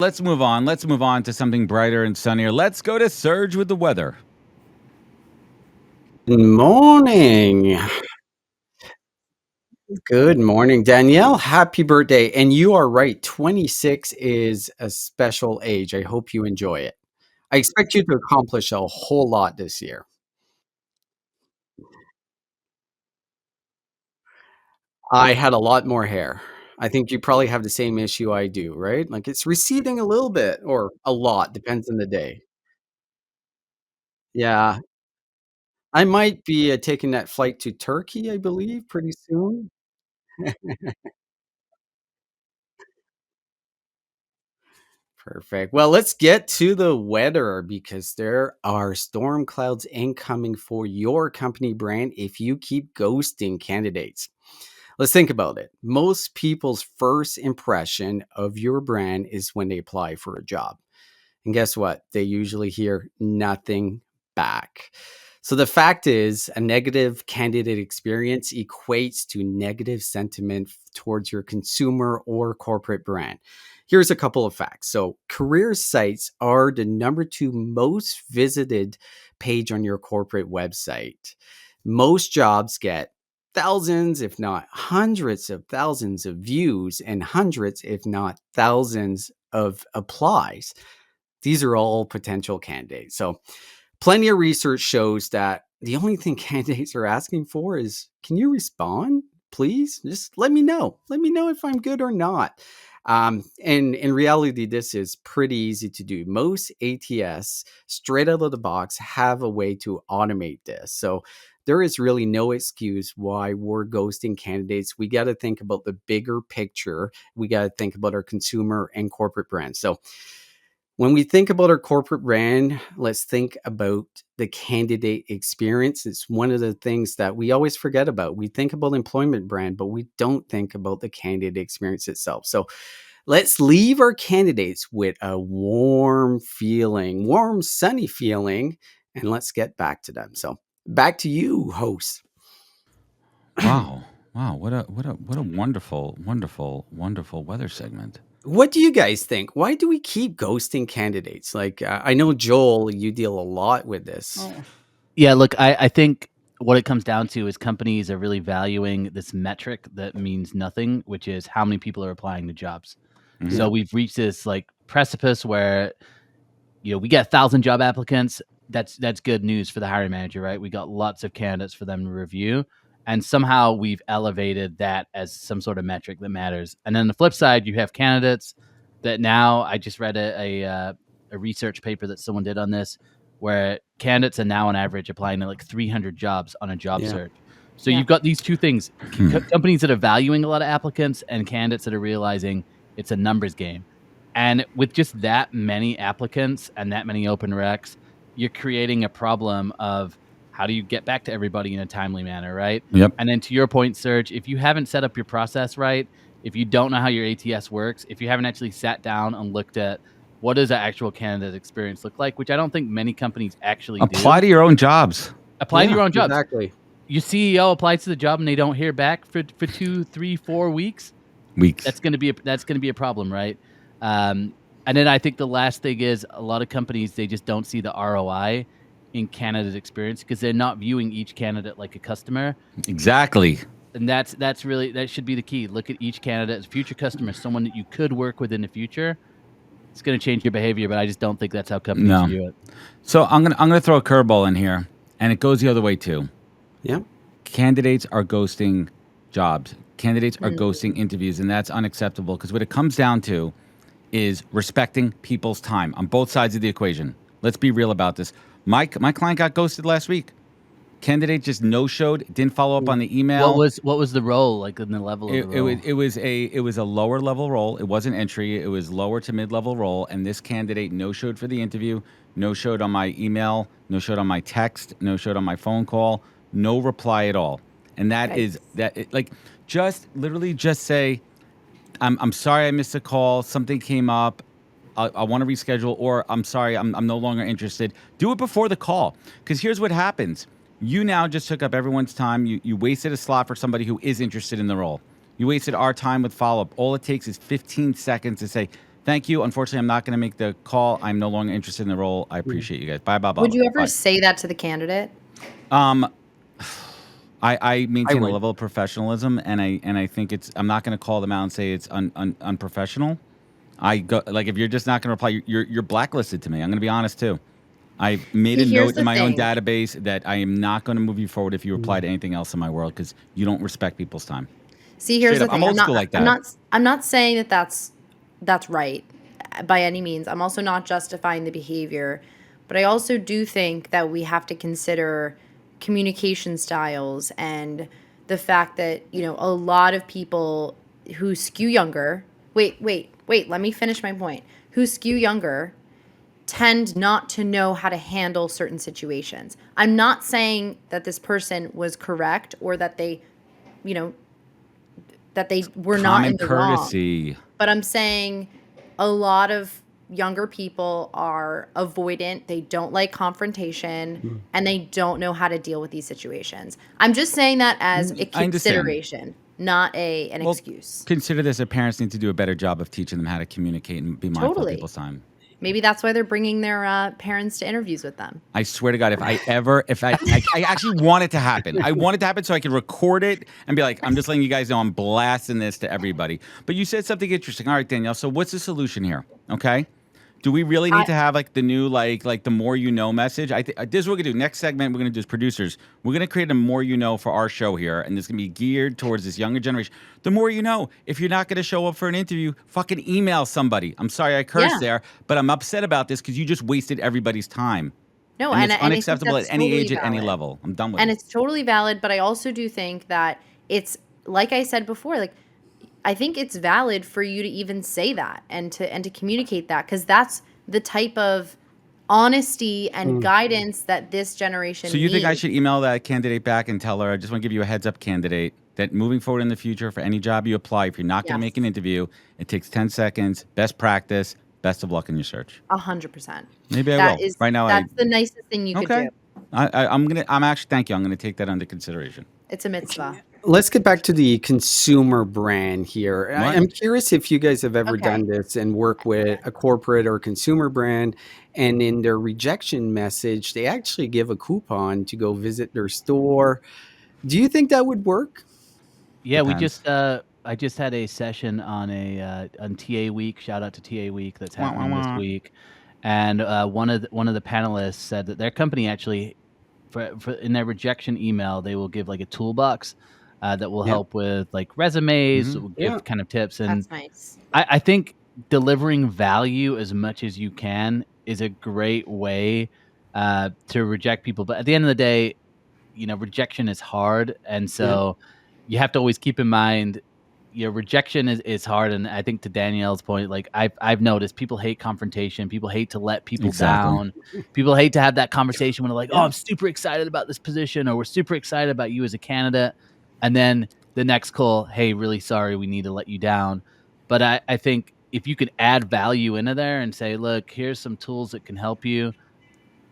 Let's move on. Let's move on to something brighter and sunnier. Let's go to Serge with the weather. Good morning. Good morning, Danielle. Happy birthday. And you are right. 26 is a special age. I hope you enjoy it. I expect you to accomplish a whole lot this year. I had a lot more hair. I think you probably have the same issue I do, right? Like it's receding a little bit or a lot, depends on the day. Yeah. I might be taking that flight to Turkey, I believe, pretty soon. Perfect. Well, let's get to the weather because there are storm clouds incoming for your company brand if you keep ghosting candidates. Let's think about it. Most people's first impression of your brand is when they apply for a job. And guess what? They usually hear nothing back. So the fact is, a negative candidate experience equates to negative sentiment towards your consumer or corporate brand. Here's a couple of facts. So, career sites are the number two most visited page on your corporate website. Most jobs get thousands, if not hundreds of thousands of views and hundreds, if not thousands of applies. These are all potential candidates. So, plenty of research shows that the only thing candidates are asking for is, can you respond? Please just let me know. Let me know if I'm good or not. And in reality, this is pretty easy to do. Most ATS, straight out of the box, have a way to automate this. So there is really no excuse why we're ghosting candidates. We got to think about the bigger picture. We got to think about our consumer and corporate brands. So when we think about our corporate brand, let's think about the candidate experience. It's one of the things that we always forget about. We think about employment brand, but we don't think about the candidate experience itself. So let's leave our candidates with a warm feeling, warm, sunny feeling, and let's get back to them. So back to you, host. Wow. Wow. What a wonderful, wonderful, wonderful weather segment. What do you guys think? Why do we keep ghosting candidates? Like, I know, Joel, you deal a lot with this. Oh. Yeah, look, I think what it comes down to is companies are really valuing this metric that means nothing, which is how many people are applying to jobs. Mhm. So we've reached this like precipice where we get 1,000 job applicants. That's good news for the hiring manager, right? We got lots of candidates for them to review, and somehow we've elevated that as some sort of metric that matters. And then the flip side, you have candidates that now I just read a research paper that someone did on this, where candidates are now on average applying to like 300 jobs on a job Yeah. search. So you've got these two things: companies that are valuing a lot of applicants, and candidates that are realizing it's a numbers game. And with just that many applicants and that many open recs, you're creating a problem of how do you get back to everybody in a timely manner, right? Yep. And then to your point, Serge, if you haven't set up your process right, if you don't know how your ATS works, if you haven't actually sat down and looked at what does an actual candidate experience look like, which I don't think many companies actually Apply do. to your own jobs. Apply to your own jobs. Exactly. Your CEO applies to the job and they don't hear back for 2, 3, 4 weeks. That's going to be a problem, right? And then I think the last thing is a lot of companies, they just don't see the ROI in candidate experience because they're not viewing each candidate like a customer. Exactly. And that should be the key. Look at each candidate as a future customer, someone that you could work with in the future. It's going to change your behavior, but I just don't think that's how companies view it. So I'm gonna throw a curveball in here, and it goes the other way too. Yeah. Candidates are ghosting jobs. Candidates are ghosting interviews, and that's unacceptable because what it comes down to is respecting people's time on both sides of the equation. Let's be real about this. My client got ghosted last week. Candidate just no-showed, didn't follow up on the email. What was the role like in the level of the role? It was a lower level role. It wasn't entry. It was lower to mid level role. And this candidate no-showed for the interview, no-showed on my email, no-showed on my text, no-showed on my phone call, no reply at all. And that is like just literally just say, I'm sorry I missed a call. Something came up. I want to reschedule, or I'm sorry, I'm no longer interested. Do it before the call, because here's what happens. You now just took up everyone's time. You wasted a slot for somebody who is interested in the role. You wasted our time with follow-up. All it takes is 15 seconds to say, Thank you. Unfortunately, I'm not going to make the call. I'm no longer interested in the role. I appreciate you guys. Bye, bye, bye, Would you ever bye. say that to the candidate? I maintain a would. level of professionalism, and I think I'm not going to call them out and say it's unprofessional. I go like if you're just not going to reply, you're blacklisted to me. I'm going to be honest too. I've made See, a here's note in the my own thing. database that I am not going to move you forward if you reply to anything else in my world because you don't respect people's time. See, here's Straight the up, I'm thing. old school like that. I'm not saying that that's right by any means. I'm also not justifying the behavior, but I also do think that we have to consider communication styles and the fact that, a lot of people who skew younger, wait, let me finish my point. Who skew younger tend not to know how to handle certain situations. I'm not saying that this person was correct or that you know, that they were not Common in the wrong. courtesy. But I'm saying a lot of younger people are avoidant, they don't like confrontation, and they don't know how to deal with these situations. I'm just saying that as a I understand. consideration, not an Well, excuse. consider this: that parents need to do a better job of teaching them how to communicate and be mindful of Totally. people's time. Maybe that's why they're bringing their parents to interviews with them. I swear to God, if I actually want it to happen. I want it to happen so I can record it and be like, I'm just letting you guys know I'm blasting this to everybody. But you said something interesting. All right, Danielle. So what's the solution here? Okay. Do we really need I to have like the new like the more you know message? I think this is what we're gonna do. Next segment we're gonna do as producers. We're gonna create a more you know for our show here, and it's gonna be geared towards this younger generation. The more you know. If you're not gonna show up for an interview, fucking email somebody. I'm sorry I cursed Yeah. there, but I'm upset about this because you just wasted everybody's time, No, and and it's I think unacceptable at that's any totally age at any valid. level. I'm done with And it. it's totally valid, but I also do think that it's like I said before, like I think it's valid for you to even say that and to communicate that because that's the type of honesty and guidance that this generation So you think I needs. should email that candidate back and tell her, I just want to give you a heads up, candidate, that moving forward in the future for any job you apply, if you're not going to make an Yes, interview, it takes 10 seconds, best practice, best of luck in your search. 100%. Maybe I will. Right now, That's the nicest thing you could okay. do. I'm actually, thank you. I'm going to take that under consideration. It's a mitzvah. Let's get back to the consumer brand here. What? I'm curious if you guys have ever Okay. done this and work with a corporate or consumer brand, and in their rejection message, they actually give a coupon to go visit their store. Do you think that would work? Yeah, Depends. I just had a session on TA week. Shout out to TA week that's Wah, wah, happening this wah. week, and one of the panelists said that their company actually for in their rejection email they will give like a toolbox that will Yeah. help with like resumes, Mhm. will Yeah. give kind of tips, and That's nice. I think delivering value as much as you can is a great way to reject people. But at the end of the day, rejection is hard, and Yeah. so you have to always keep in mind, rejection is hard. And I think to Danielle's point, like I've noticed people hate confrontation, people hate to let people Exactly. down, people hate to have that conversation when they're like, oh, Yeah. I'm super excited about this position, or we're super excited about you as a candidate, and then the next call, hey, really sorry, we need to let you down. But I think if you could add value into there and say, look, here's some tools that can help you,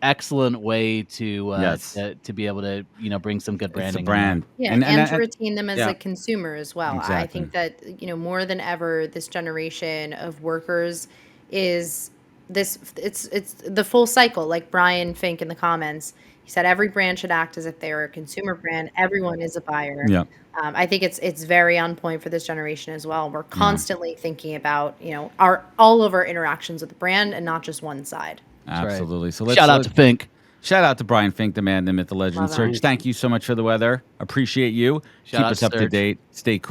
excellent way Yes. to be able to, bring some good It's a branding in there. brand. Yeah, And, and, and to and retain them as Yeah. a consumer as well. I exactly. think that, more than ever, this generation of workers is it's the full cycle. Like Brian Fink in the comments, he said every brand should act as if they are a consumer brand. Everyone is a buyer. Yeah. I think it's very on point for this generation as well. We're Yeah. constantly thinking about, our all of our interactions with the brand and not just one side. That's right. Absolutely. So Shout out to Fink. shout out to Brian Fink, the man, the myth, the legend. Love it. Serge, thank you so much for the weather. Appreciate you. Shout Keep out us to up to Serge. date. Stay cool.